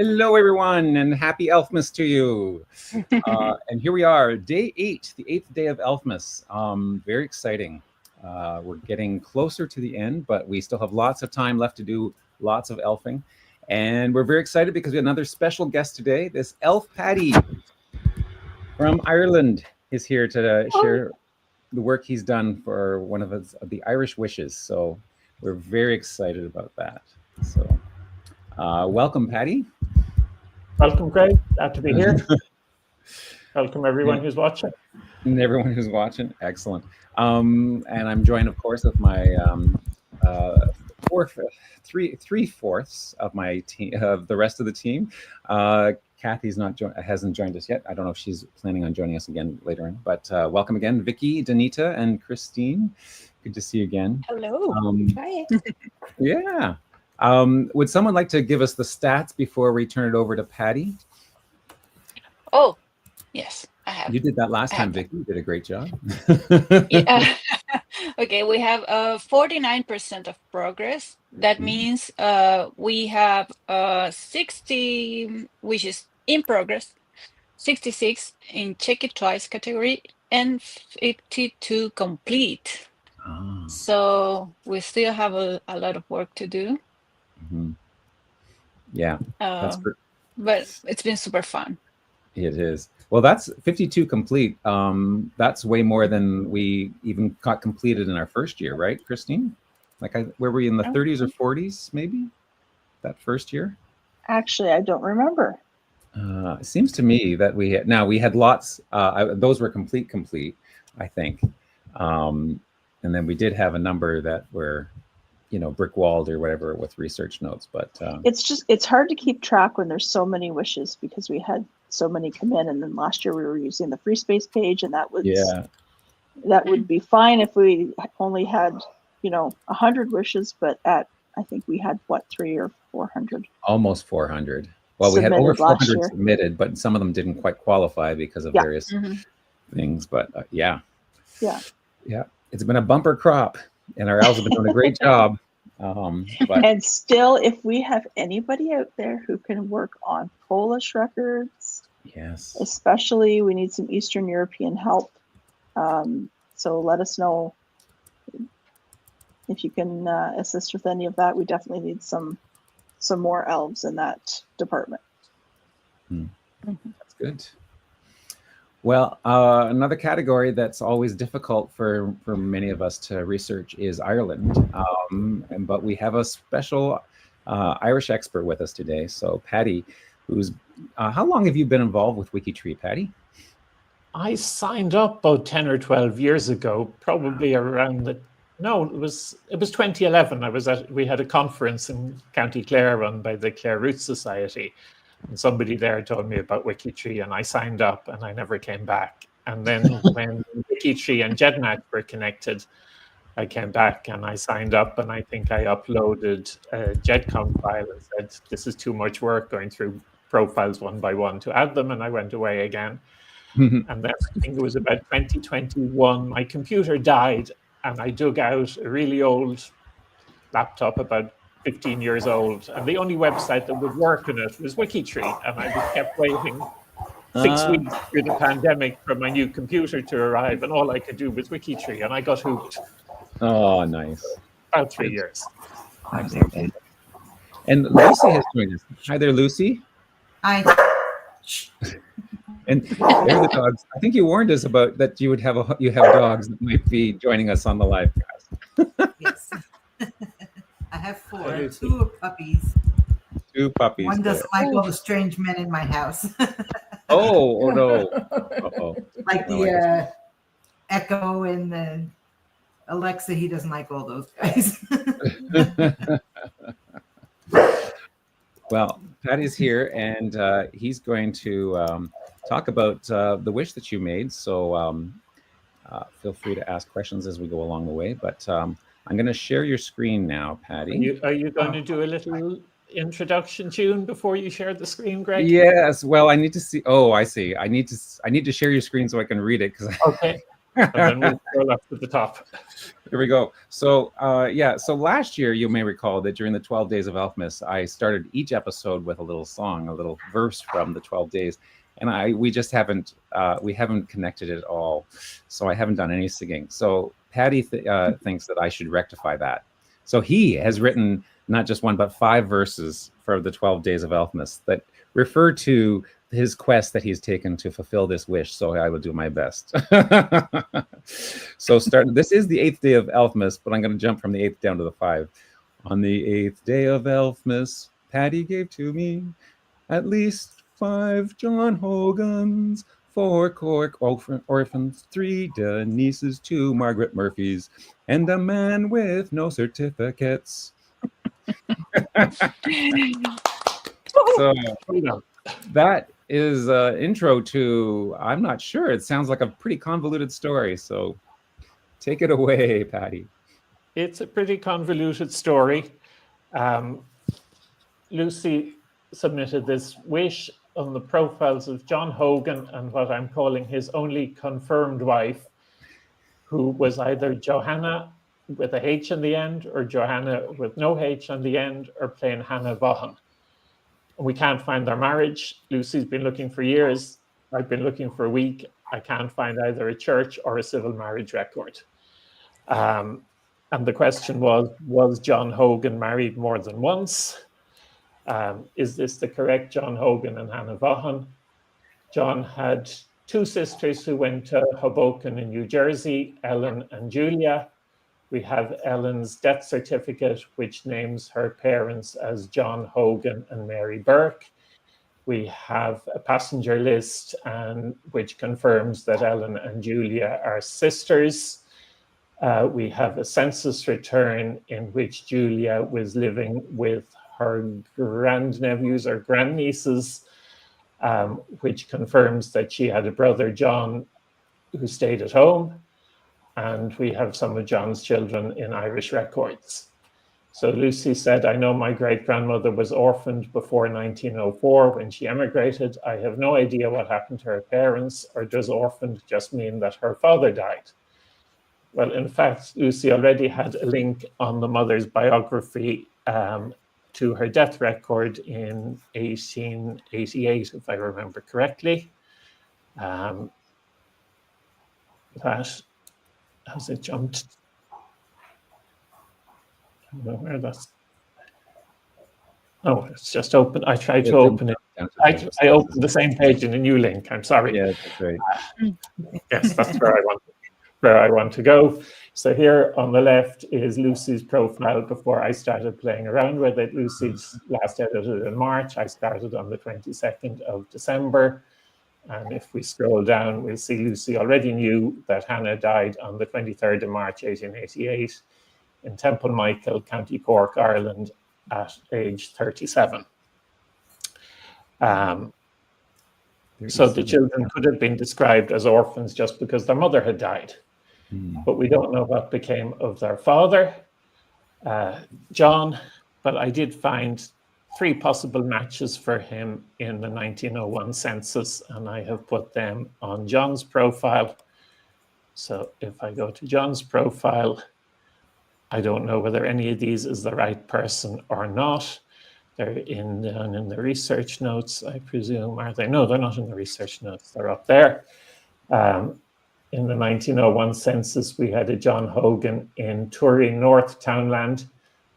Hello, everyone, and happy Elfmas to you. And here we are, day 8, the 8th day of Elfmas. Very exciting. We're getting closer to the end, but we still have lots of time left to do lots of elfing. And we're very excited because we have another special guest today. This elf Paddy from Ireland is here to share the work he's done for one of the Irish wishes. So we're very excited about that. So welcome, Paddy. Welcome, Greg. Glad to be here. Welcome, everyone who's watching. And everyone who's watching. Excellent. And I'm joined, of course, with my three-fourths of my team, of the rest of the team. Kathy's hasn't joined us yet. I don't know if she's planning on joining us again later on. But welcome again, Vicky, Danita, and Christine. Good to see you again. Hello. Hi. Yeah. Would someone like to give us the stats before we turn it over to Paddy? Oh, yes, I have. You did that last time, Vicky. You did a great job. Yeah. Okay, we have 49% of progress. That means we have 60 wishes in progress, 66 in check it twice category, and 52 complete. Oh. So we still have a lot of work to do. Mm-hmm. Yeah, but it's been super fun. It is. Well, that's 52 complete. That's way more than we even got completed in our first year, right, Christine? Where were you in the 30s or 40s, maybe, that first year? Actually, I don't remember. It seems to me that we had lots. Those were complete, I think. And then we did have a number that were, brick walled or whatever with research notes. But it's hard to keep track when there's so many wishes because we had so many come in, and then last year we were using the free space page, and that would be fine if we only had 100 wishes, but I think we had 300 or 400. Almost 400. Well, we had over 400 submitted, but some of them didn't quite qualify because of various things. But yeah, it's been a bumper crop, and our elves have been doing a great job. And still, if we have anybody out there who can work on Polish records, yes, especially we need some Eastern European help. So let us know if you can assist with any of that. We definitely need some more elves in that department. That's good. Well, another category that's always difficult for many of us to research is Ireland. But we have a special Irish expert with us today. So Paddy, how long have you been involved with WikiTree, Paddy? I signed up about 10 or 12 years ago, probably around it was 2011. We had a conference in County Clare run by the Clare Roots Society. And somebody there told me about WikiTree, and I signed up, and I never came back. And then when WikiTree and Genealogy were connected, I came back and I signed up, and I think I uploaded a GEDCOM file and said, this is too much work going through profiles one by one to add them, and I went away again. And then I think it was about 2021, my computer died, and I dug out a really old laptop, about 15 years old, and the only website that would work on it was WikiTree, and I just kept waiting 6 weeks through the pandemic for my new computer to arrive, and all I could do was WikiTree, and I got hooked. Oh, nice. About 3 years. Excellent. And Lucy has joined us. Hi there, Lucy. Hi. And there are the dogs. I think you warned us about that you have dogs that might be joining us on the live cast. Yes. I have 4. 2 are puppies. 2 puppies. One doesn't like all the strange men in my house. Oh no. Uh-oh. Like the Echo and the Alexa, he doesn't like all those guys. Well, Paddy's here, and he's going to talk about the wish that you made. So feel free to ask questions as we go along the way. But I'm going to share your screen now, Paddy. Are you going to do a little introduction tune before you share the screen, Greg? Yes. Well, I need to see. Oh, I see. I need to share your screen so I can read it. Okay. And then we'll scroll up to the top. Here we go. So so last year, you may recall that during the 12 days of Elfmas, I started each episode with a little song, a little verse from the 12 days. And we just haven't connected it all. So I haven't done any singing. So Patty thinks that I should rectify that. So he has written not just one, but 5 verses for the 12 days of Elfmas that refer to his quest that he's taken to fulfill this wish. So I will do my best. So this is the 8th day of Elfmas, but I'm going to jump from the 8th down to the 5. On the 8th day of Elfmas, Patty gave to me at least 5 John Hogans, 4 Cork orphans, 3 Denises, 2 Margaret Murphys, and a man with no certificates. So that is intro to, I'm not sure, it sounds like a pretty convoluted story. So take it away, Patty. It's a pretty convoluted story. Lucy submitted this wish on the profiles of John Hogan and what I'm calling his only confirmed wife, who was either Johanna with a H in the end or Johanna with no H on the end, or plain Hannah Vaughan. We can't find their marriage. Lucy's been looking for years. I've been looking for a week. I can't find either a church or a civil marriage record. And the question was John Hogan married more than once? Is this the correct John Hogan and Hannah Vaughan? John had 2 sisters who went to Hoboken in New Jersey, Ellen and Julia. We have Ellen's death certificate, which names her parents as John Hogan and Mary Burke. We have a passenger list which confirms that Ellen and Julia are sisters. We have a census return in which Julia was living with her grandnephews or grandnieces, which confirms that she had a brother, John, who stayed at home. And we have some of John's children in Irish records. So Lucy said, I know my great-grandmother was orphaned before 1904 when she emigrated. I have no idea what happened to her parents, or does orphaned just mean that her father died? Well, in fact, Lucy already had a link on the mother's biography to her death record in 1888, if I remember correctly. That has it jumped? I don't know where that's. Oh, it's just open. I tried to open it. I opened the same page in a new link. I'm sorry. Yeah, that's right. Yes, that's where I want to go. So here on the left is Lucy's profile before I started playing around with it. Lucy's last edited in March. I started on the 22nd of December. And if we scroll down, we'll see Lucy already knew that Hannah died on the 23rd of March, 1888 in Temple Michael, County Cork, Ireland at age 37. So the children could have been described as orphans just because their mother had died. But we don't know what became of their father, John, but I did find 3 possible matches for him in the 1901 census, and I have put them on John's profile. So if I go to John's profile, I don't know whether any of these is the right person or not. They're in the research notes, I presume, are they? No, they're not in the research notes. They're up there. In the 1901 census, we had a John Hogan in Turry North Townland,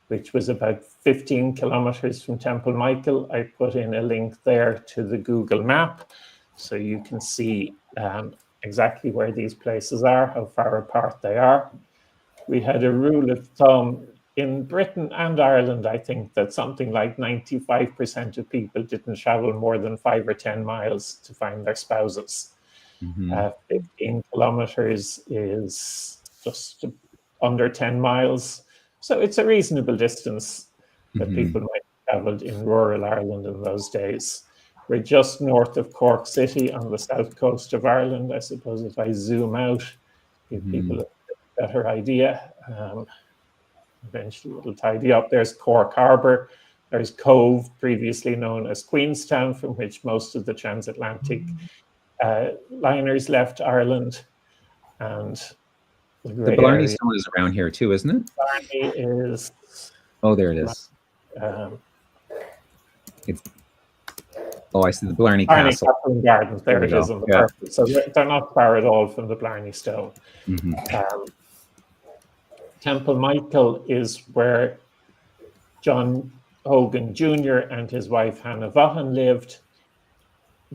which was about 15 kilometers from Temple Michael. I put in a link there to the Google map, so you can see exactly where these places are, how far apart they are. We had a rule of thumb in Britain and Ireland, I think, that something like 95% of people didn't travel more than 5 or 10 miles to find their spouses. 15 kilometers is just under 10 miles. So it's a reasonable distance that people might have traveled in rural Ireland in those days. We're just north of Cork City on the south coast of Ireland. I suppose if I zoom out, give people a better idea. Eventually it'll tidy up. There's Cork Harbour. There's Cove, previously known as Queenstown, from which most of the transatlantic liners left Ireland. And the Blarney Stone is around here too, isn't it? Blarney is. Oh, there it is. It's. Oh, I see the Blarney Castle. Castle and Gardens. There it is on the purple. So they're not far at all from the Blarney Stone. Temple Michael is where John Hogan Jr. and his wife Hannah Vaughan lived.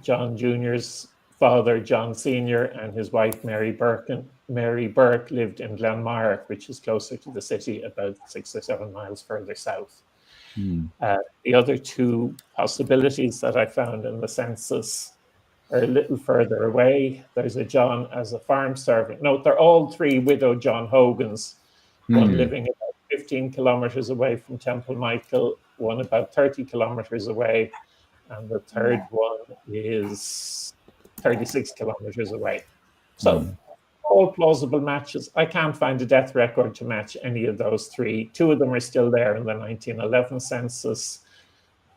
John Jr.'s father, John Sr., and his wife Mary Burke lived in Glenmire, which is closer to the city, about 6 or 7 miles further south. The other two possibilities that I found in the census are a little further away. There's a John as a farm servant. Note, they're all three widow John Hogans, one living about 15 kilometers away from Temple Michael, one about 30 kilometers away, and the third one is 36 kilometers away. So all plausible matches. I can't find a death record to match any of those three. Two of them are still there in the 1911 census.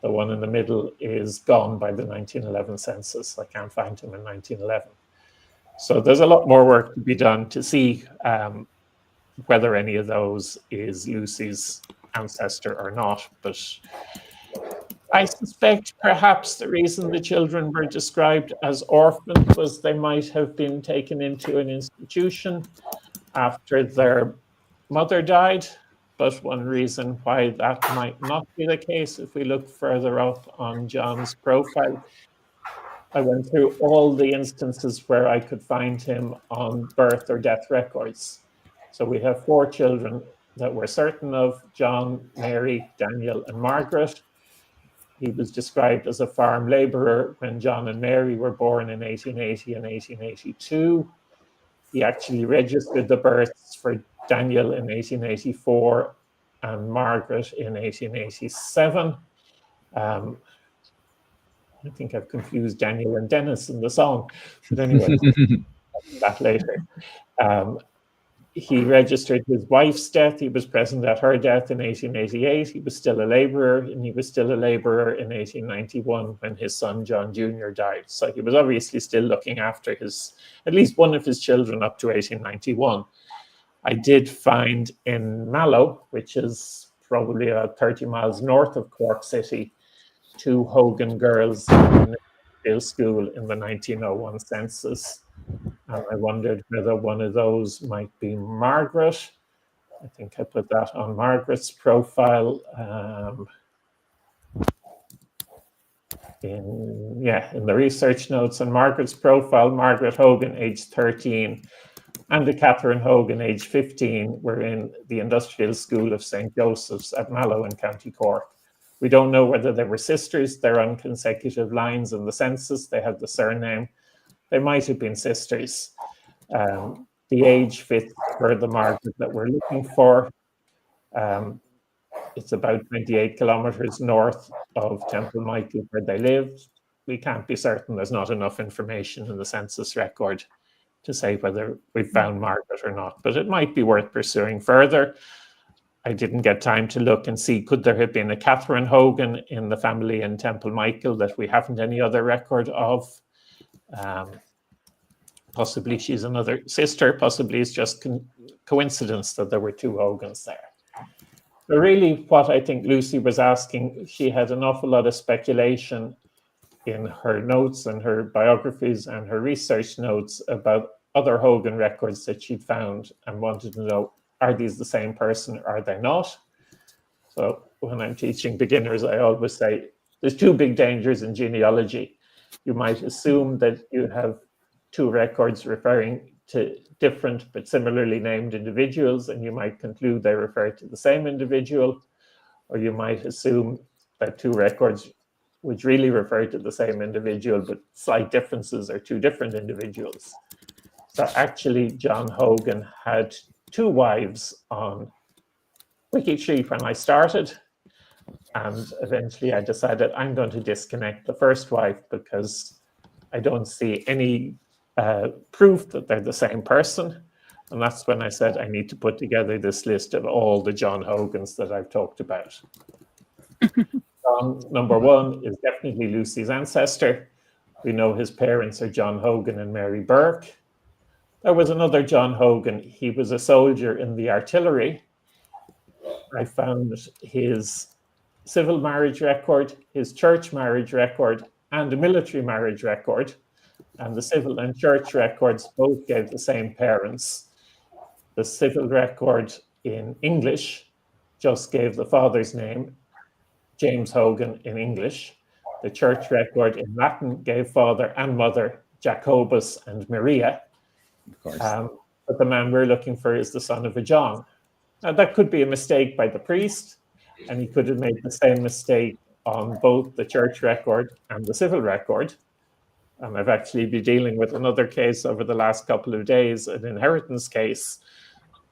The one in the middle is gone by the 1911 census. I can't find him in 1911. So there's a lot more work to be done to see whether any of those is Lucy's ancestor or not. But I suspect perhaps the reason the children were described as orphans was they might have been taken into an institution after their mother died. But one reason why that might not be the case, if we look further up on John's profile, I went through all the instances where I could find him on birth or death records. So we have 4 children that we're certain of: John, Mary, Daniel, and Margaret. He was described as a farm labourer when John and Mary were born in 1880 and 1882. He actually registered the births for Daniel in 1884 and Margaret in 1887. I think I've confused Daniel and Dennis in the song, but anyway, that later. He registered his wife's death. He was present at her death in 1888. He was still a labourer, and he was still a labourer in 1891 when his son John Jr. died. So he was obviously still looking after at least one of his children up to 1891. I did find in Mallow, which is probably 30 miles north of Cork City, 2 Hogan girls in a school in the 1901 census. And I wondered whether one of those might be Margaret. I think I put that on Margaret's profile. In the research notes on Margaret's profile, Margaret Hogan, age 13, and Catherine Hogan, age 15, were in the Industrial School of St. Joseph's at Mallow in County Cork. We don't know whether they were sisters. They're on consecutive lines in the census. They have the surname. They might have been sisters. The age fits for the Margaret that we're looking for. It's about 28 kilometers north of Temple Michael where they lived. We can't be certain. There's not enough information in the census record to say whether we found Margaret or not, but it might be worth pursuing further. I didn't get time to look and see, could there have been a Catherine Hogan in the family in Temple Michael that we haven't any other record of? Possibly she's another sister, possibly it's just coincidence that there were 2 Hogans there. But really what I think Lucy was asking, she had an awful lot of speculation in her notes and her biographies and her research notes about other Hogan records that she'd found and wanted to know, are these the same person or are they not? So when I'm teaching beginners, I always say, there's 2 big dangers in genealogy. You might assume that you have 2 records referring to different but similarly named individuals, and you might conclude they refer to the same individual, or you might assume that 2 records which really refer to the same individual, but slight differences are 2 different individuals. So actually, John Hogan had 2 wives on WikiTree when I started, and eventually I decided I'm going to disconnect the first wife because I don't see any proof that they're the same person. And that's when I said I need to put together this list of all the John Hogans that I've talked about. John, number 1, is definitely Lucy's ancestor. We know his parents are John Hogan and Mary Burke. There was another John Hogan. He was a soldier in the artillery. I found his civil marriage record, his church marriage record, and a military marriage record. And the civil and church records both gave the same parents. The civil record in English just gave the father's name, James Hogan, in English. The church record in Latin gave father and mother, Jacobus and Maria. Of course. But the man we're looking for is the son of a John. Now, that could be a mistake by the priest, and he could have made the same mistake on both the church record and the civil record. And I've actually been dealing with another case over the last couple of days, an inheritance case,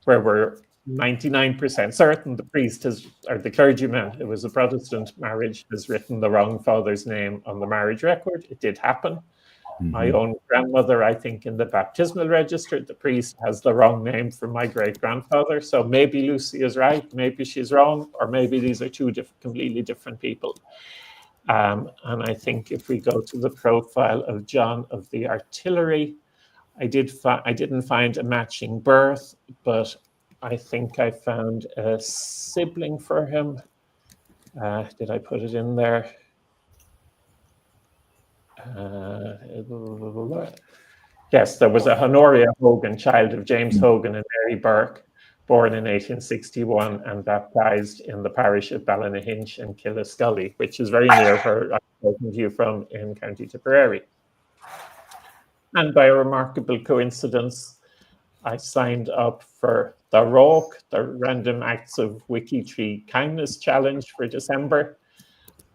where we're 99% certain the priest or the clergyman, it was a Protestant marriage, has written the wrong father's name on the marriage record. It did happen. My own grandmother, I think, in the baptismal register, the priest has the wrong name for my great-grandfather. So maybe Lucy is right, maybe she's wrong, or maybe these are two completely different people. And I think if we go to the profile of John of the Artillery, I didn't find a matching birth, but I think I found a sibling for him. Did I put it in there? Yes, there was a Honoria Hogan, child of James Hogan and Mary Burke, born in 1861 and baptized in the parish of Ballinahinch and Killascully, which is very near where I'm talking to you from in County Tipperary. And by a remarkable coincidence, I signed up for the RAWC, the Random Acts of WikiTree Kindness Challenge for December.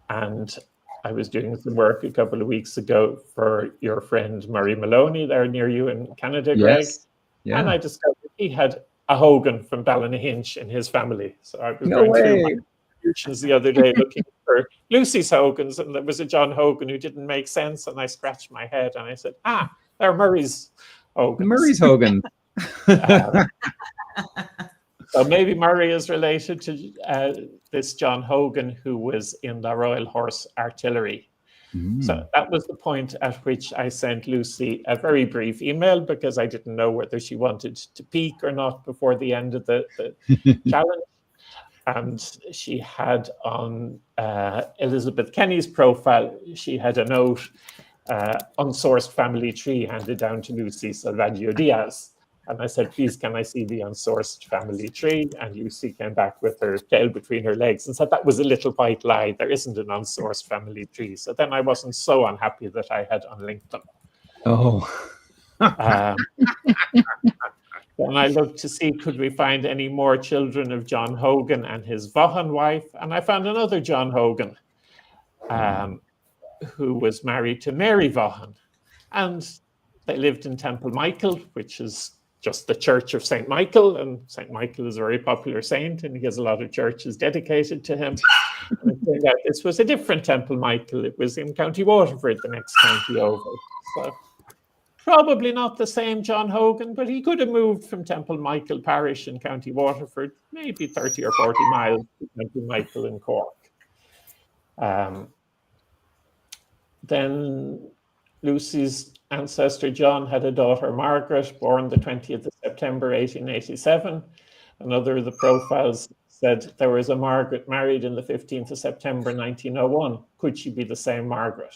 And I was doing some work a couple of weeks ago for your friend Murray Maloney there near you in Canada, Greg. Yes. Yeah. And I discovered he had a Hogan from Ballinahinch in his family. So I was No going through way. my contributions the other day looking for Lucy's Hogans, and there was a John Hogan who didn't make sense. And I scratched my head and I said, they're Murray's Hogans. Murray's Hogan. So maybe Murray is related to this John Hogan who was in the Royal Horse Artillery. So that was the point at which I sent Lucy a very brief email because I didn't know whether she wanted to peak or not before the end of the challenge. And she had on Elizabeth Kenny's profile, she had a note, unsourced family tree handed down to Lucy Salvaggio Diaz. And I said, please, can I see the unsourced family tree? And Lucy came back with her tail between her legs and said, that was a little white lie. There isn't an unsourced family tree. So then I wasn't so unhappy that I had unlinked them. Oh. Then I looked to see, could we find any more children of John Hogan and his Vaughan wife? And I found another John Hogan who was married to Mary Vaughan. And they lived in Temple Michael, which is just the Church of St. Michael, and St. Michael is a very popular saint, and he has a lot of churches dedicated to him. And it turned out this was a different Temple Michael. It was in County Waterford, the next county over. So probably not the same John Hogan, but he could have moved from Temple Michael Parish in County Waterford, maybe 30 or 40 miles to Temple Michael in Cork. Then Lucy's ancestor John had a daughter, Margaret, born the 20th of September 1887. Another of the profiles said there was a Margaret married in the 15th of September 1901. Could she be the same Margaret?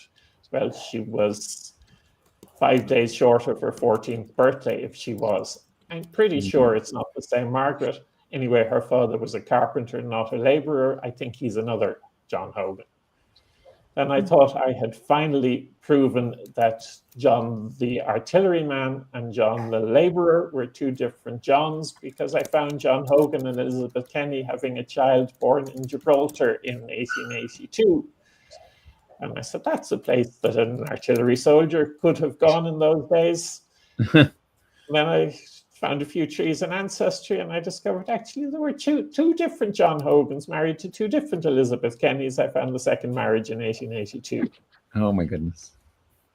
Well, she was 5 days short of her 14th birthday if she was. I'm pretty sure it's not the same Margaret. Anyway, her father was a carpenter, not a labourer. I think he's another John Hogan. And I thought I had finally proven that John the artilleryman and John the labourer were two different Johns, because I found John Hogan and Elizabeth Kenny having a child born in Gibraltar in 1882. And I said, that's a place that an artillery soldier could have gone in those days. Then I found a few trees in Ancestry, and I discovered actually there were two different John Hogans married to two different Elizabeth Kennys. I found the second marriage in 1882. Oh my goodness.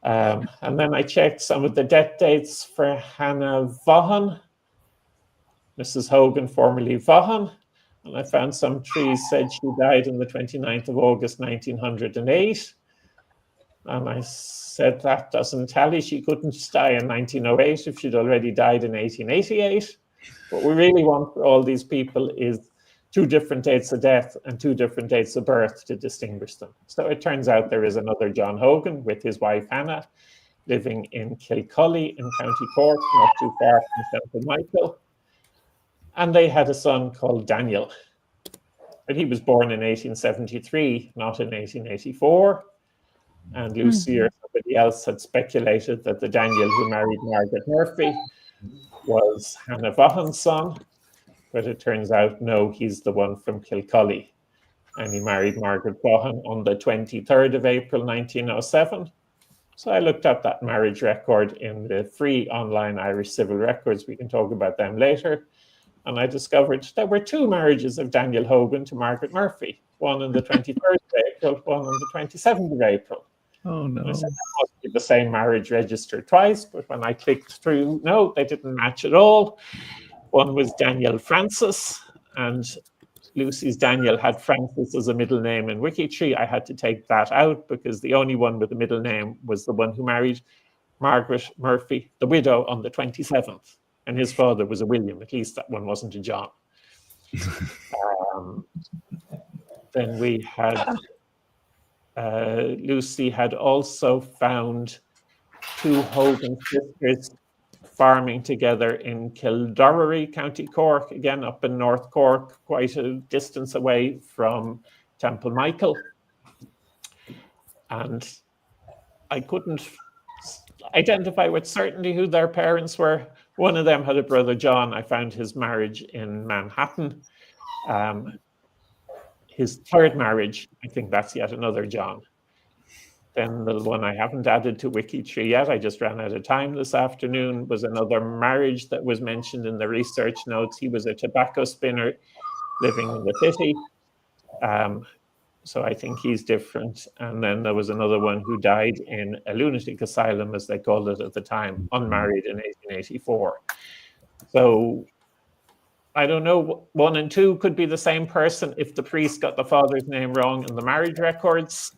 And then I checked some of the death dates for Hannah Vaughan, Mrs. Hogan, formerly Vaughan, and I found some trees said she died on the 29th of August, 1908. And I said, that doesn't tally. She couldn't die in 1908 if she'd already died in 1888. What we really want for all these people is 2 different dates of death and 2 different dates of birth to distinguish them. So it turns out there is another John Hogan with his wife Hannah living in Kilcully in County Cork, not too far from St. Michael. And they had a son called Daniel. But he was born in 1873, not in 1884. And Lucy or somebody else had speculated that the Daniel who married Margaret Murphy was Hannah Vaughan's son. But it turns out, no, he's the one from Kilcully. And he married Margaret Vaughan on the 23rd of April, 1907. So I looked up that marriage record in the free online Irish civil records. We can talk about them later. And I discovered there were 2 marriages of Daniel Hogan to Margaret Murphy, one on the 23rd of April, one on the 27th of April. Oh, no. And I said, that must be the same marriage registered twice. But when I clicked through, no, they didn't match at all. One was Daniel Francis, and Lucy's Daniel had Francis as a middle name in WikiTree. I had to take that out because the only one with a middle name was the one who married Margaret Murphy, the widow, on the 27th. And his father was a William. At least that one wasn't a John. Then we had, Lucy had also found 2 Hogan sisters farming together in Kildorrery, County Cork, again up in North Cork, quite a distance away from Temple Michael. And I couldn't identify with certainty who their parents were. One of them had a brother, John. I found his marriage in Manhattan. His 3rd marriage, I think that's yet another John. Then the one I haven't added to WikiTree yet, I just ran out of time this afternoon, was another marriage that was mentioned in the research notes. He was a tobacco spinner living in the city. So I think he's different. And then there was another one who died in a lunatic asylum, as they called it at the time, unmarried in 1884. So I don't know, 1 and 2 could be the same person if the priest got the father's name wrong in the marriage records.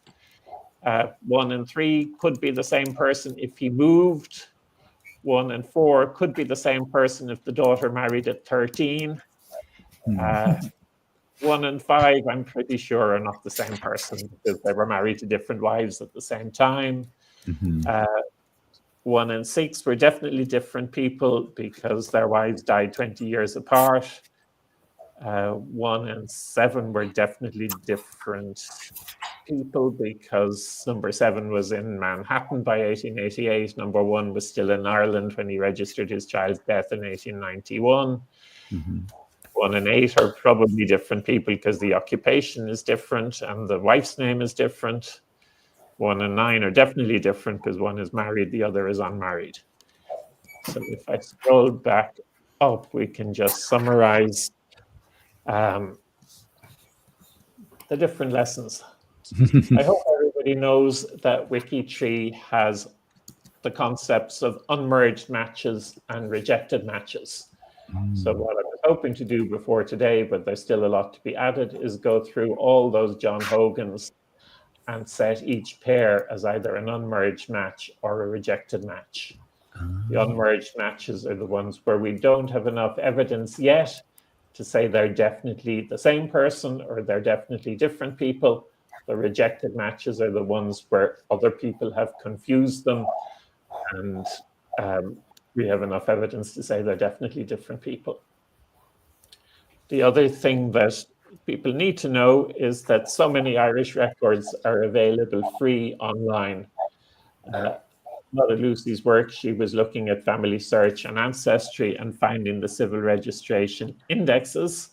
1 and 3 could be the same person if he moved. 1 and 4 could be the same person if the daughter married at 13. 1 and 5, I'm pretty sure, are not the same person because they were married to different wives at the same time. 1 and 6 were definitely different people because their wives died 20 years apart. 1 and 7 were definitely different people because number 7 was in Manhattan by 1888. Number 1 was still in Ireland when he registered his child's death in 1891. 1 and 8 are probably different people because the occupation is different and the wife's name is different. 1 and 9 are definitely different because one is married, the other is unmarried. So if I scroll back up, we can just summarize the different lessons. I hope everybody knows that WikiTree has the concepts of unmerged matches and rejected matches. So what I was hoping to do before today, but there's still a lot to be added, is go through all those John Hogans and set each pair as either an unmerged match or a rejected match. The unmerged matches are the ones where we don't have enough evidence yet to say they're definitely the same person or they're definitely different people. The rejected matches are the ones where other people have confused them and we have enough evidence to say they're definitely different people. The other thing that people need to know is that so many Irish records are available free online. A lot of Lucy's work, she was looking at family search and ancestry and finding the civil registration indexes,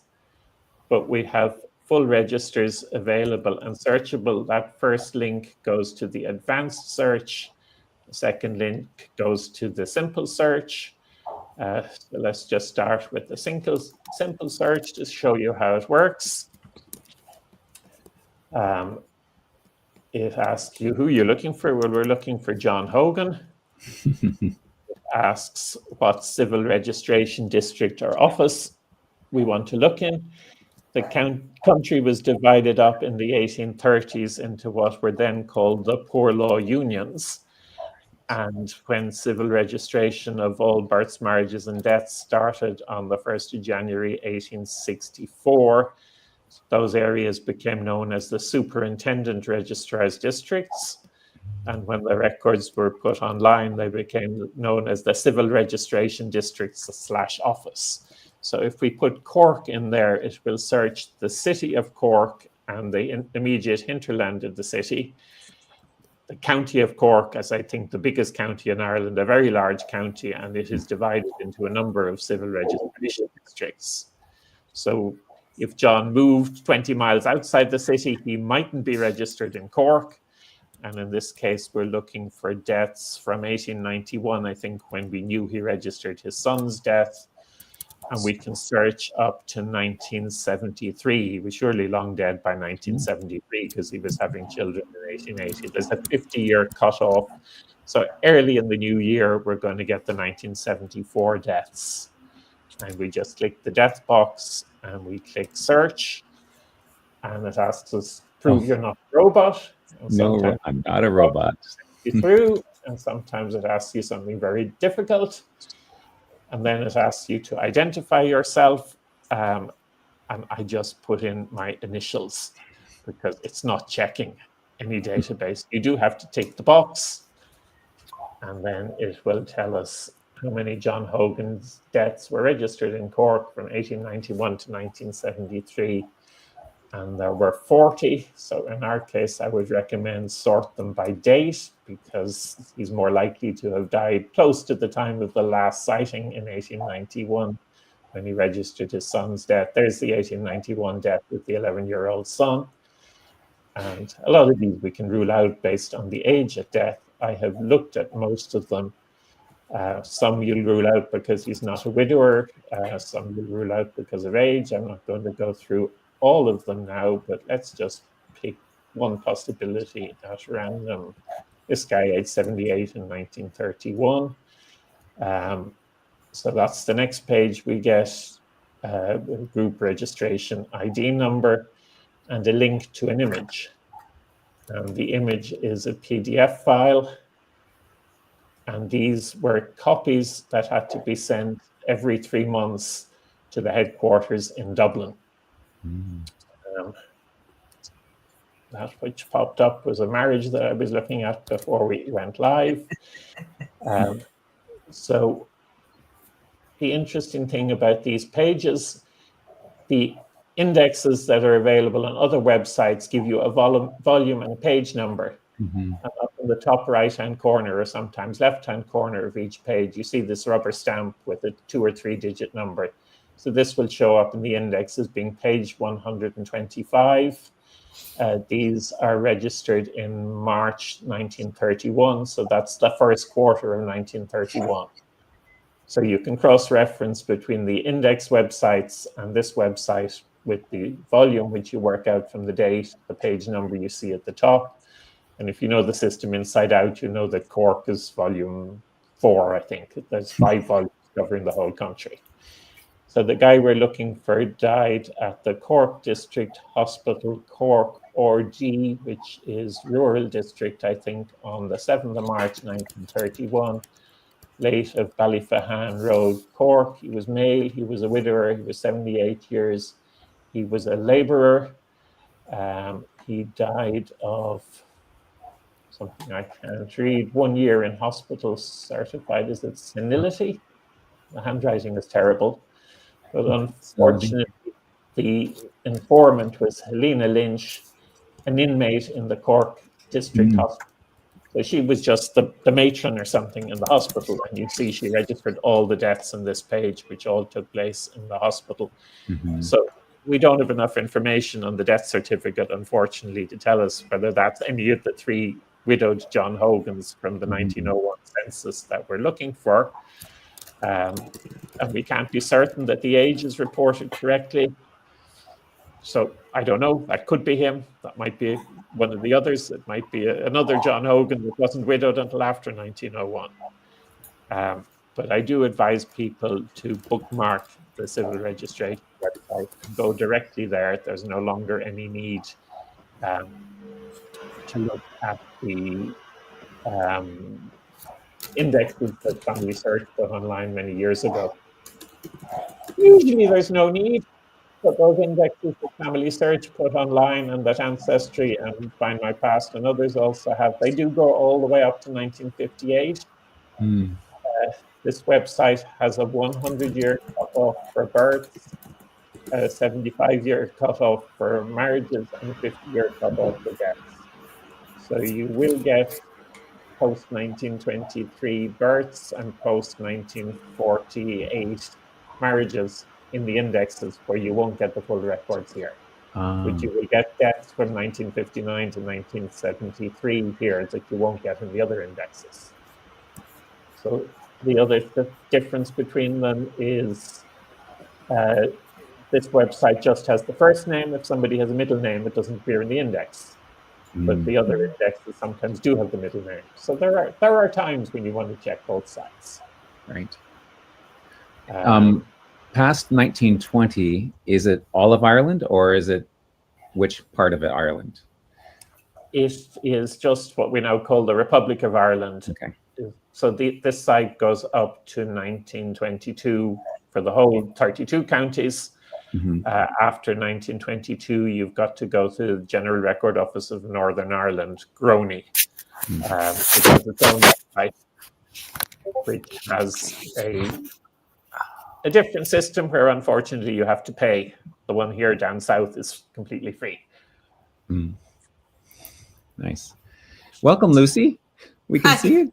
but we have full registers available and searchable. That first link goes to the advanced search. The second link goes to the simple search. So let's just start with the simple search to show you how it works. It asks you who you're looking for. Well, we're looking for John Hogan. It asks what civil registration district or office we want to look in. the country was divided up in the 1830s into what were then called the poor law unions. And when civil registration of all births, marriages, and deaths started on the 1st of January 1864, those areas became known as the superintendent registrar's districts. And when the records were put online, they became known as the civil registration districts / office. So if we put Cork in there, it will search the city of Cork and the immediate hinterland of the city. The county of Cork, as I think the biggest county in Ireland, a very large county, and it is divided into a number of civil registration districts. So if John moved 20 miles outside the city, he mightn't be registered in Cork. And in this case, we're looking for deaths from 1891, I think, when we knew he registered his son's death. And we can search up to 1973. He was surely long dead by 1973 because he was having children in 1880. There's a 50-year cutoff. So early in the new year, we're going to get the 1974 deaths. And we just click the death box and we click search. And it asks us, prove you're not a robot. No, I'm not a robot. Through, and sometimes it asks you something very difficult. And then it asks you to identify yourself. And I just put in my initials because it's not checking any database. You do have to tick the box. And then it will tell us how many John Hogan's deaths were registered in Cork from 1891 to 1973. And there were 40. So in our case, I would recommend sort them by date because he's more likely to have died close to the time of the last sighting in 1891 when he registered his son's death. There's the 1891 death with the 11-year-old son. And a lot of these we can rule out based on the age of death. I have looked at most of them. Some you'll rule out because he's not a widower. Some you'll rule out because of age. I'm not going to go through all of them now, but let's just pick one possibility at random. This guy, age 78 in 1931. So that's the next page. We get a group registration ID number and a link to an image. And the image is a PDF file. And these were copies that had to be sent every 3 months to the headquarters in Dublin. That which popped up was a marriage that I was looking at before we went live. So the interesting thing about these pages, the indexes that are available on other websites give you a volume and a page number. And up in the top right-hand corner or sometimes left-hand corner of each page, you see this rubber stamp with a 2 or 3 digit number. So this will show up in the index as being page 125. These are registered in March 1931. So that's the first quarter of 1931. So you can cross-reference between the index websites and this website with the volume, which you work out from the date, the page number you see at the top. And if you know the system inside out, you know that Cork is volume 4, I think. There's 5 volumes covering the whole country. So the guy we're looking for died at the Cork District Hospital, Cork RG, which is rural district, I think, on the 7th of March, 1931, late of Ballyfahan Road, Cork. He was male, he was a widower, he was 78 years. He was a labourer. He died of something I can't read. 1 year in hospital, certified, is it senility? The handwriting is terrible. But unfortunately, the informant was Helena Lynch, an inmate in the Cork District Hospital. So she was just the matron or something in the hospital. And you see she registered all the deaths on this page, which all took place in the hospital. So we don't have enough information on the death certificate, unfortunately, to tell us whether that's any of the 3 widowed John Hogans from the 1901 census that we're looking for. And we can't be certain that the age is reported correctly. So I don't know. That could be him. That might be one of the others. It might be another John Hogan that wasn't widowed until after 1901. But I do advise people to bookmark the civil registration website, go directly there. There's no longer any need to look at the indexes that Family Search put online many years ago. Usually there's no need, but those indexes that Family Search put online and that Ancestry and Find My Past and others also have, they do go all the way up to 1958. This website has a 100-year cutoff for births, a 75-year cutoff for marriages, and a 50-year cutoff for deaths. So you will get post-1923 births and post-1948 marriages in the indexes, where you won't get the full records here. But you will get deaths from 1959 to 1973 here that you won't get in the other indexes. So the other difference between them is this website just has the first name. If somebody has a middle name, it doesn't appear in the index. But the other indexes sometimes do have the middle name. So there are times when you want to check both sides. Right. Past 1920, is it all of Ireland, or is it which part of it, Ireland? It is just what we now call the Republic of Ireland. Okay. So this site goes up to 1922 for the whole 32 counties. After 1922, you've got to go to the General Record Office of Northern Ireland, Groney, which has its own website, which has a different system where, unfortunately, you have to pay. The one here down south is completely free. Nice. Welcome, Lucy. We can see you.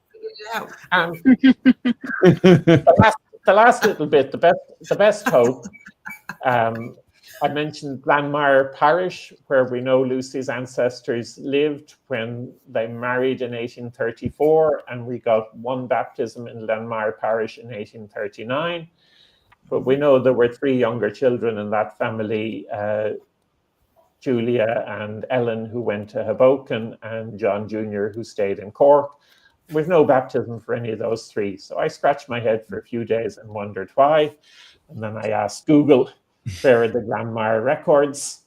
The last little bit, the best hope. I mentioned Glanmire Parish, where we know Lucy's ancestors lived when they married in 1834, and we got one baptism in Glanmire Parish in 1839. But we know there were 3 younger children in that family, Julia and Ellen, who went to Hoboken, and John Jr., who stayed in Cork, with no baptism for any of those 3. So I scratched my head for a few days and wondered why. And then I asked Google, where are the Glanmire records?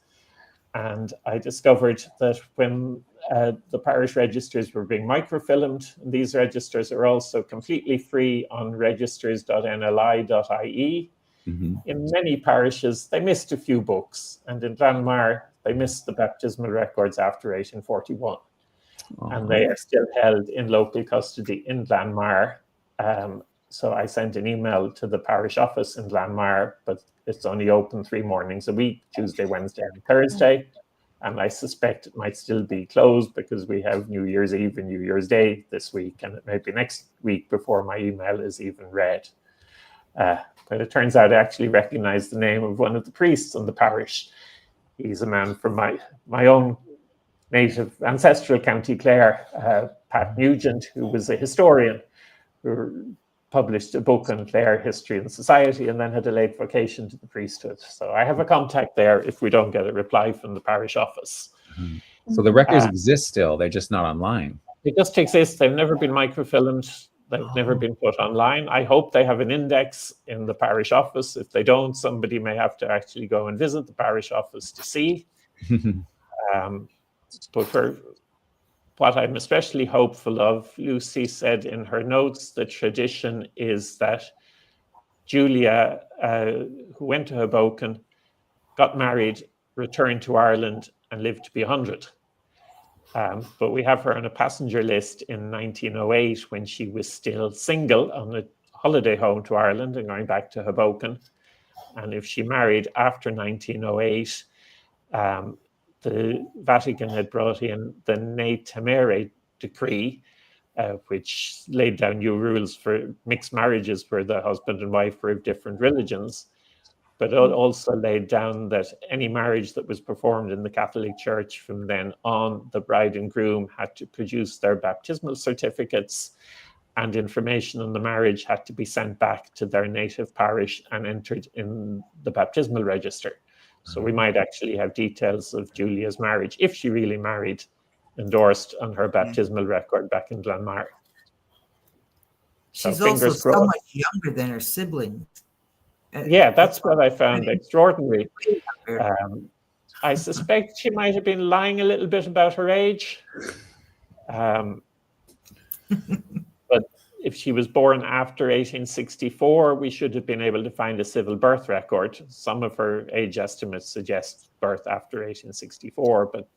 And I discovered that when the parish registers were being microfilmed, these registers are also completely free on registers.nli.ie. In many parishes, they missed a few books, and in Glanmire, they missed the baptismal records after 1841. And they are still held in local custody in Glanmire. So I sent an email to the parish office in Glanmire, but it's only open 3 mornings a week, Tuesday, Wednesday, and Thursday. And I suspect it might still be closed because we have New Year's Eve and New Year's Day this week, and it may be next week before my email is even read. But it turns out I actually recognize the name of one of the priests in the parish. He's a man from my own native ancestral County Clare, Pat Nugent, who was a historian who published a book on Clare history and society, and then had a late vocation to the priesthood. So I have a contact there if we don't get a reply from the parish office. So the records exist still, they're just not online. They just exist. They've never been microfilmed. They've never been put online. I hope they have an index in the parish office. If they don't, somebody may have to actually go and visit the parish office to see. But for what I'm especially hopeful of, Lucy said in her notes, the tradition is that Julia, who went to Hoboken, got married, returned to Ireland, and lived to be 100. But we have her on a passenger list in 1908 when she was still single on a holiday home to Ireland and going back to Hoboken. And if she married after 1908, the Vatican had brought in the Ne Temere decree, which laid down new rules for mixed marriages where the husband and wife were of different religions. But it also laid down that any marriage that was performed in the Catholic Church from then on, the bride and groom had to produce their baptismal certificates, and information on the marriage had to be sent back to their native parish and entered in the baptismal register. So we might actually have details of Julia's marriage, if she really married, endorsed on her baptismal record back in Glanmire. She's also so much younger than her siblings. Yeah, that's what I found extraordinary. I suspect she might have been lying a little bit about her age. But if she was born after 1864, we should have been able to find a civil birth record. Some of her age estimates suggest birth after 1864, but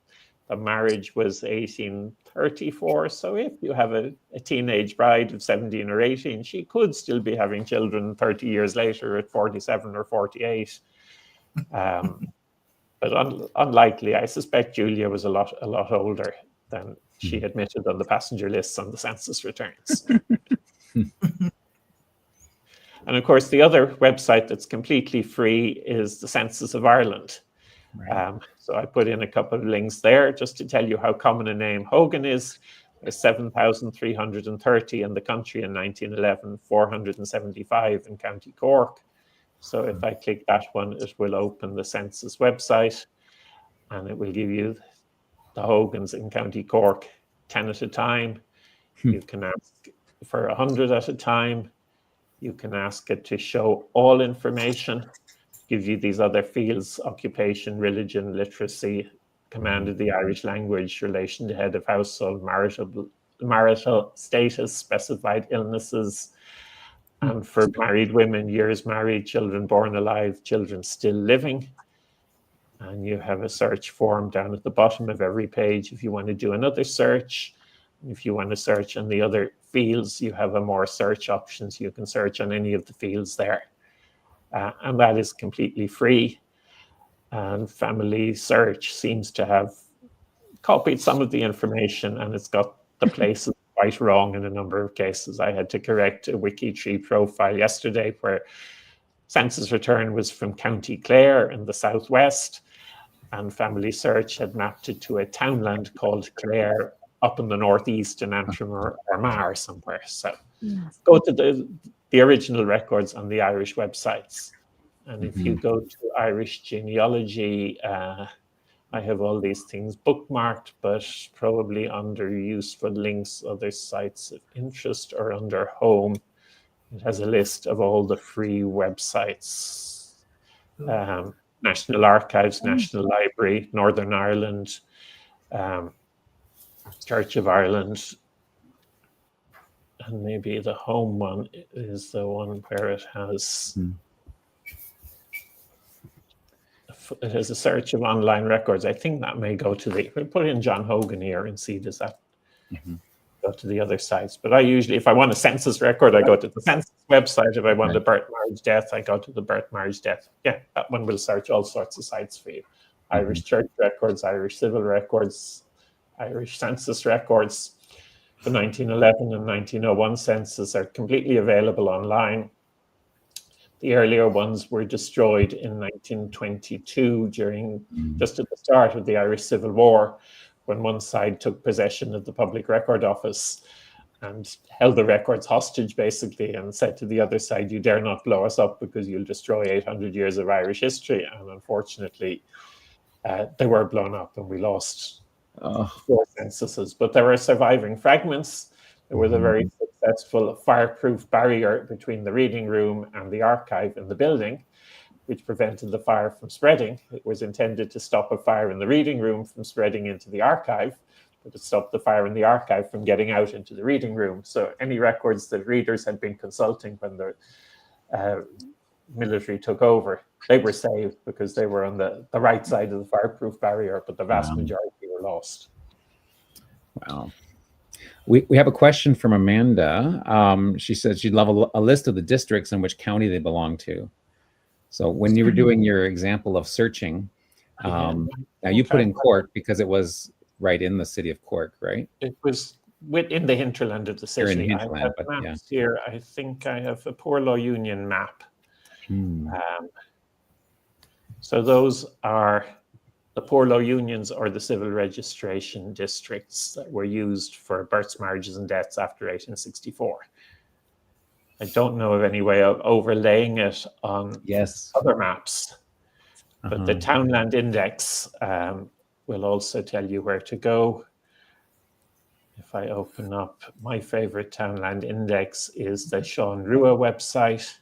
the marriage was 1834. So if you have a teenage bride of 17 or 18, she could still be having children 30 years later at 47 or 48. But unlikely. I suspect Julia was a lot older than she admitted on the passenger lists on the census returns. And of course, the other website that's completely free is the Census of Ireland. Right. So I put in a couple of links there just to tell you how common a name Hogan is. There's 7,330 in the country in 1911, 475 in County Cork. So if I click that one, it will open the census website and it will give you the Hogans in County Cork 10 at a time. You can ask for 100 at a time. You can ask it to show all information, give you these other fields: occupation, religion, literacy, command of the Irish language, relation to head of household, marital status, specified illnesses, and for married women, years married, children born alive, children still living. And you have a search form down at the bottom of every page if you want to do another search. If you want to search on the other fields, you have more search options. You can search on any of the fields there. And that is completely free. And Family Search seems to have copied some of the information, and it's got the places quite wrong in a number of cases. I had to correct a WikiTree profile yesterday where census return was from County Clare in the southwest, and Family Search had mapped it to a townland called Clare up in the northeast in Antrim or Armagh somewhere. So go to the original records on the Irish websites. And if you go to Irish Genealogy, I have all these things bookmarked, but probably under useful links, other sites of interest, or under home. It has a list of all the free websites. National Archives, National Library, Northern Ireland, Church of Ireland, and maybe the home one is the one where it has a search of online records. I think that may go to we'll put in John Hogan here and see does that go to the other sites. But I usually, if I want a census record, I go to the census website. If I want the birth, marriage, death, I go to the birth, marriage, death. Yeah, that one will search all sorts of sites for you. Irish church records, Irish civil records, Irish census records. The 1911 and 1901 census are completely available online. The earlier ones were destroyed in 1922 just at the start of the Irish Civil War, when one side took possession of the Public Record Office and held the records hostage, basically, and said to the other side, you dare not blow us up because you'll destroy 800 years of Irish history. And unfortunately, they were blown up and we lost 4 censuses. But there were surviving fragments. There was a very successful fireproof barrier between the reading room and the archive in the building, which prevented the fire from spreading. It was intended to stop a fire in the reading room from spreading into the archive, but it stopped the fire in the archive from getting out into the reading room. So any records that readers had been consulting when the military took over, they were saved because they were on the right side of the fireproof barrier, but the vast majority were lost. Wow. We have a question from Amanda. She says she'd love a list of the districts in which county they belong to. So when you were doing your example of searching, now you put in Cork because it was right in the city of Cork, right? It was within the hinterland of the city. In the hinterland, I have maps here. I think I have a Poor Law Union map. So those are the Poor Law Unions, or the civil registration districts that were used for births, marriages, and deaths after 1864. I don't know of any way of overlaying it on other maps, but the Townland Index will also tell you where to go. If I open up, my favorite Townland Index is the Sean Rua website.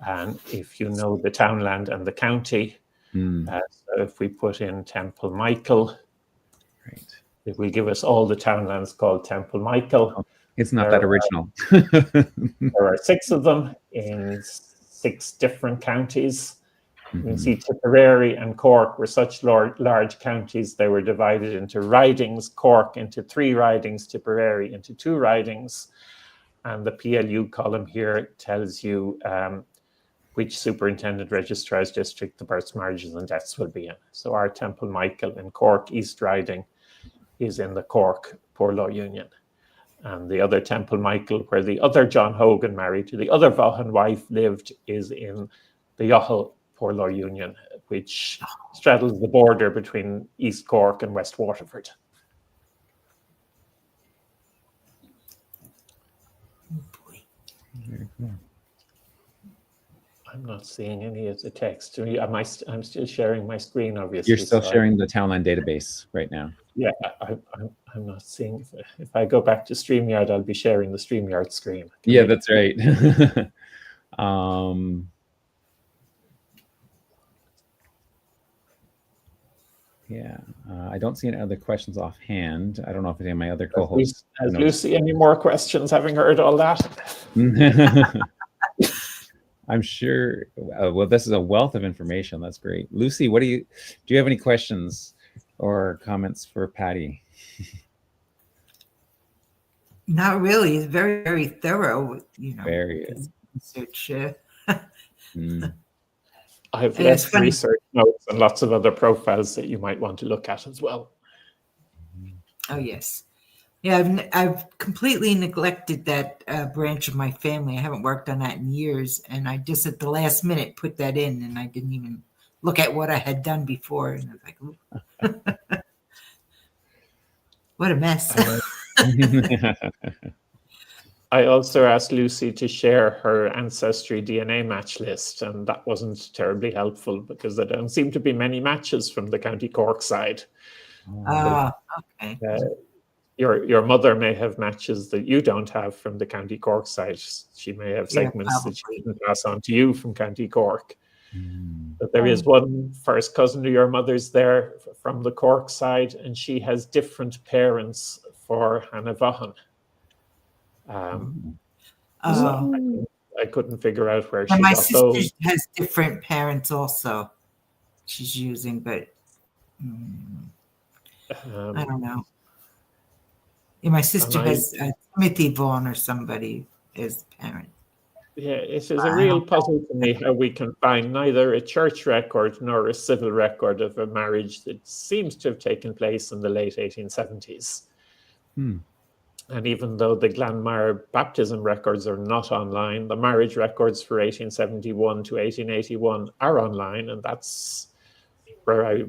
And if you know the townland and the county, Hmm. so if we put in Temple Michael, Right. it will give us all the townlands called Temple Michael. Oh, it's not that original. There are 6 of them in 6 different counties. You can see Tipperary and Cork were such large counties, they were divided into ridings, Cork into 3 ridings, Tipperary into 2 ridings. And the PLU column here tells you which superintendent registrar's district the births, marriages and deaths will be in. So our Temple Michael in Cork East Riding is in the Cork Poor Law Union. And the other Temple Michael, where the other John Hogan married to the other Vaughan wife lived, is in the Youghal Poor Law Union, which straddles the border between East Cork and West Waterford. Very cool. I'm not seeing any of the text. I'm still sharing my screen, obviously. You're still sharing the Townland database right now. Yeah, I'm not seeing. If I go back to StreamYard, I'll be sharing the StreamYard screen. Yeah, that's right. Yeah, I don't see any other questions offhand. I don't know if any of my other co-hosts. Has Lucy any more questions, having heard all that? I'm sure. Well, this is a wealth of information. That's great. Lucy, do you have any questions or comments for Patty? Not really. It's very, very thorough, you know. Very. Research. I have less research notes and lots of other profiles that you might want to look at as well. Oh, yes. Yeah, I've completely neglected that branch of my family. I haven't worked on that in years. And I just at the last minute put that in, and I didn't even look at what I had done before. And I was like, ooh. What a mess. I also asked Lucy to share her Ancestry DNA match list, and that wasn't terribly helpful because there don't seem to be many matches from the County Cork side. Okay. Your mother may have matches that you don't have from the County Cork side. She may have segments that she can pass on to you from County Cork. But there is one first cousin to your mother's there from the Cork side, and she has different parents for Hannah Vaughan. I couldn't figure out where she my got sister those. has different parents also. She's using, but I don't know. Yeah, my sister has Timothy Vaughan or somebody as parent. Yeah, it is a real puzzle to me how we can find neither a church record nor a civil record of a marriage that seems to have taken place in the late 1870s. And even though the Glanmire baptism records are not online, the marriage records for 1871 to 1881 are online, and that's where I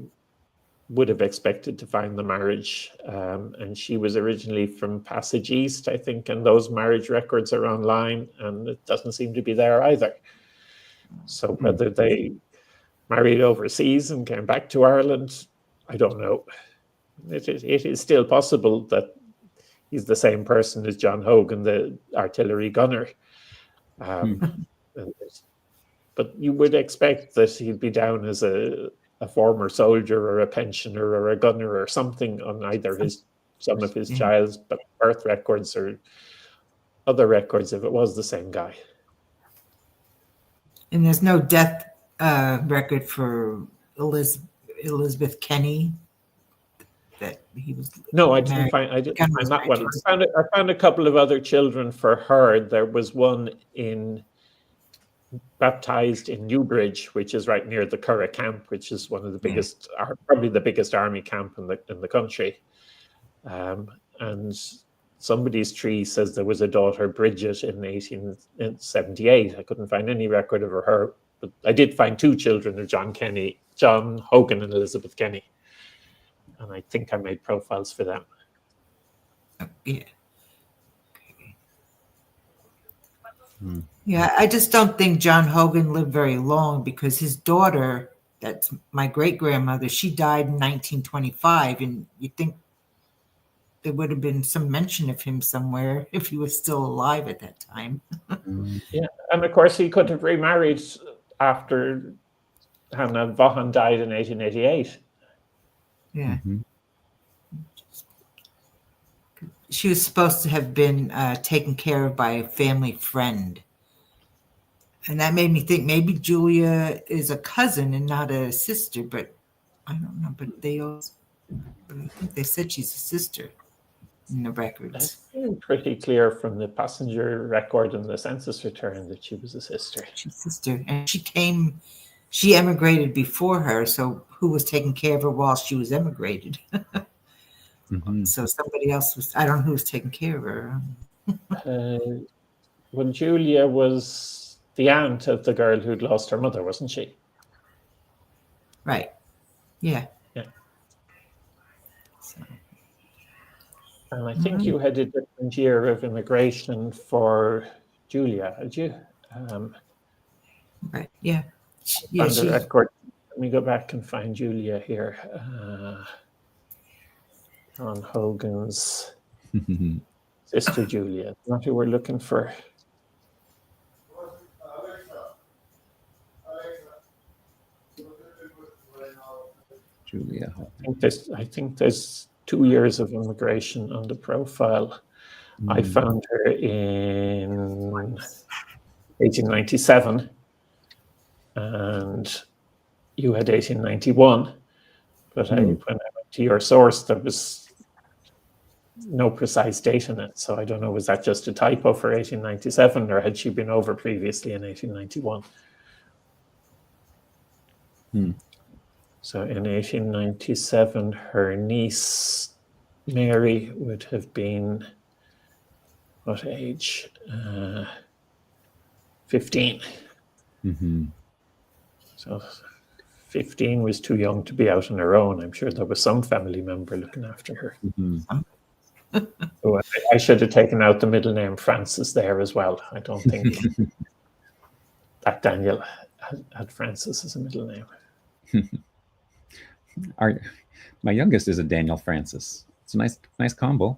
would have expected to find the marriage. And she was originally from Passage East, I think, and those marriage records are online, and it doesn't seem to be there either. So whether they married overseas and came back to Ireland, I don't know. It is still possible that he's the same person as John Hogan, the artillery gunner. But you would expect that he'd be down as a former soldier or a pensioner or a gunner or something on either some of his child's birth records or other records if it was the same guy. And there's no death record for Elizabeth Kenny. That he was. No, I didn't find that one. I found a couple of other children for her. There was one baptized in Newbridge, which is right near the Curragh camp, which is one of the biggest, probably the biggest army camp in the country. And somebody's tree says there was a daughter, Bridget, in 1878. I couldn't find any record of her, but I did find 2 children of John Hogan and Elizabeth Kenny. And I think I made profiles for them. Yeah. Yeah, I just don't think John Hogan lived very long because his daughter, that's my great-grandmother, she died in 1925. And you think there would have been some mention of him somewhere if he was still alive at that time. Yeah, and of course he could have remarried after Hannah Vaughan died in 1888. Yeah. She was supposed to have been taken care of by a family friend. And that made me think maybe Julia is a cousin and not a sister, but I don't know. But I think they said she's a sister in the records. It's pretty clear from the passenger record and the census return that she was a sister. She's a sister. And she emigrated before her, so who was taking care of her while she was emigrated? So somebody else was, I don't know who was taking care of her. Well, Julia was the aunt of the girl who'd lost her mother, wasn't she? Right. Yeah. Yeah. So, and I think you had a different year of immigration for Julia, had you? Right. Yeah. On the record, let me go back and find Julia here. On Hogan's sister Julia, not who we're looking for. Julia. I think there's 2 years of immigration on the profile. I found her in 1897, and you had 1891. But when I went to your source, there was no precise date in it. So I don't know, was that just a typo for 1897, or had she been over previously in 1891? So in 1897, her niece, Mary, would have been what age? 15. So 15 was too young to be out on her own. I'm sure there was some family member looking after her. So I should have taken out the middle name Francis there as well. I don't think that Daniel had Francis as a middle name. My youngest is a Daniel Francis. It's a nice combo.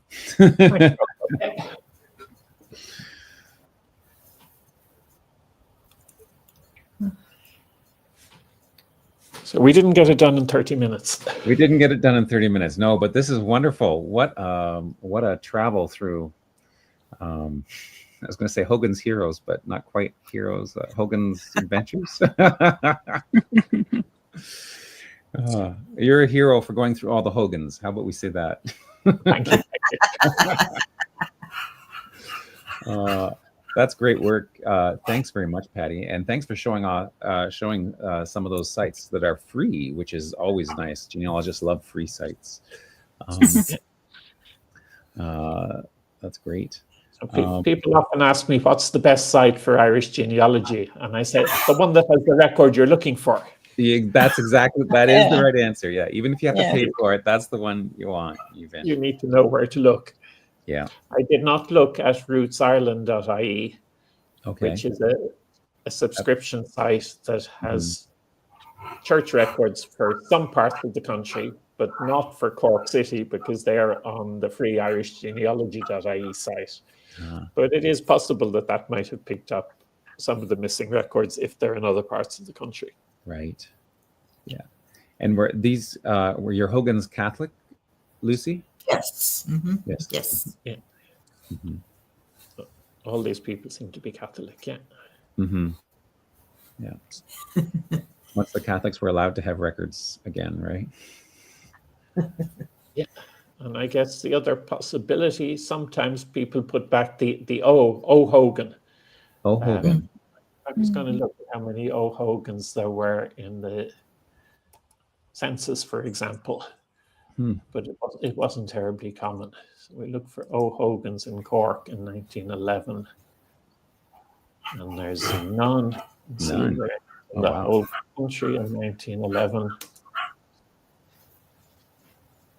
So we didn't get it done in 30 minutes. We didn't get it done in 30 minutes. No, but this is wonderful. What a travel through. I was going to say Hogan's Heroes, but not quite heroes. Hogan's Adventures. You're a hero for going through all the Hogans. How about we say that? Thank you. That's great work. Thanks very much, Patty, and thanks for showing some of those sites that are free, which is always nice. Genealogists love free sites. That's great. So people often ask me, what's the best site for Irish genealogy? And I say, the one that has the record you're looking for. That's exactly, that is the right answer. Yeah, even if you have to pay for it, that's the one you want. You need to know where to look. Yeah. I did not look at rootsireland.ie, which is a subscription site that has church records for some parts of the country, but not for Cork City because they are on the free Irish genealogy.ie site. But it is possible that might have picked up some of the missing records if they're in other parts of the country. Right. Yeah. And were your Hogans Catholic, Lucy? Yes. Yes. Yes. Yeah. So all these people seem to be Catholic. Yeah. Yeah. Once the Catholics were allowed to have records again, right? Yeah. And I guess the other possibility, sometimes people put back the O Hogan. O Hogan. I was going to look at how many O Hogans there were in the census, for example. But it wasn't terribly common. So we look for O Hogans in Cork in 1911. And there's none. In the whole country in 1911.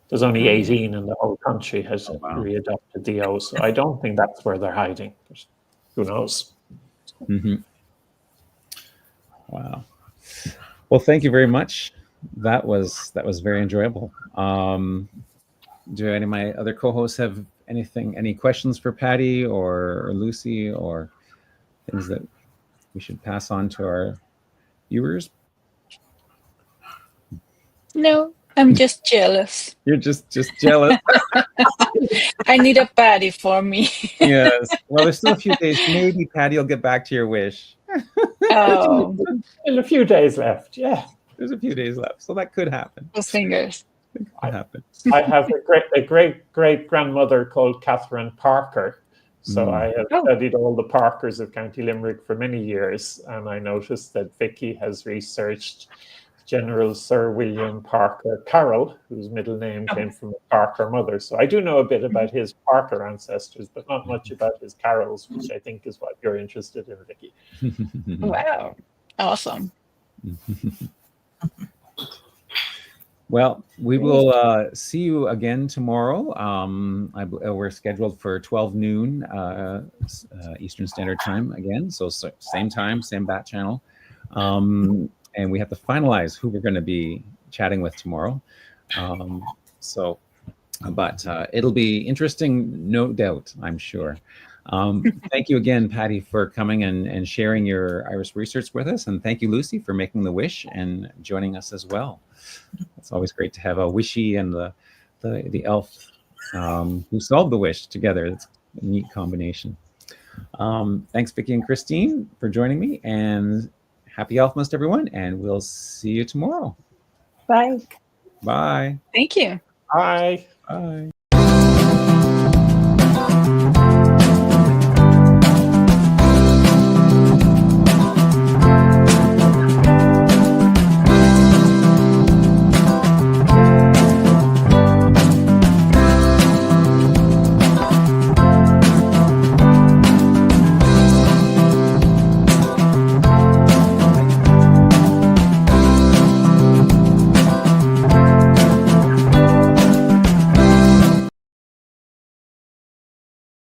There's only 18 in the whole country has readopted the O. So I don't think that's where they're hiding. But who knows? Wow. Well, thank you very much. That was very enjoyable. do any of my other co-hosts have any questions for Patty or Lucy, or things that we should pass on to our viewers? No, I'm just jealous. You're just jealous. I need a Patty for me. Yes. Well, there's still a few days. Maybe Patty will get back to your wish. Oh, Still a few days left. Yeah. There's a few days left, so that could happen. those fingers. It could happen. I have a great grandmother called Catherine Parker. So I have studied all the Parkers of County Limerick for many years, and I noticed that Vicky has researched General Sir William Parker Carroll, whose middle name came from a Parker mother. So I do know a bit about his Parker ancestors, but not much about his Carrolls, which I think is what you're interested in, Vicky. Wow. Awesome. Well, we will see you again tomorrow. We're scheduled for 12 noon Eastern Standard Time again. So same time, same bat channel. And we have to finalize who we're going to be chatting with tomorrow. But it'll be interesting, no doubt, I'm sure. Thank you again, Patty, for coming and sharing your iris research with us. And thank you, Lucy, for making the wish and joining us as well. It's always great to have a wishy and the elf who solved the wish together. It's a neat combination. Thanks, Vicky and Christine, for joining me. And happy Elfmas, everyone. And we'll see you tomorrow. Bye. Bye. Thank you. Bye. Bye.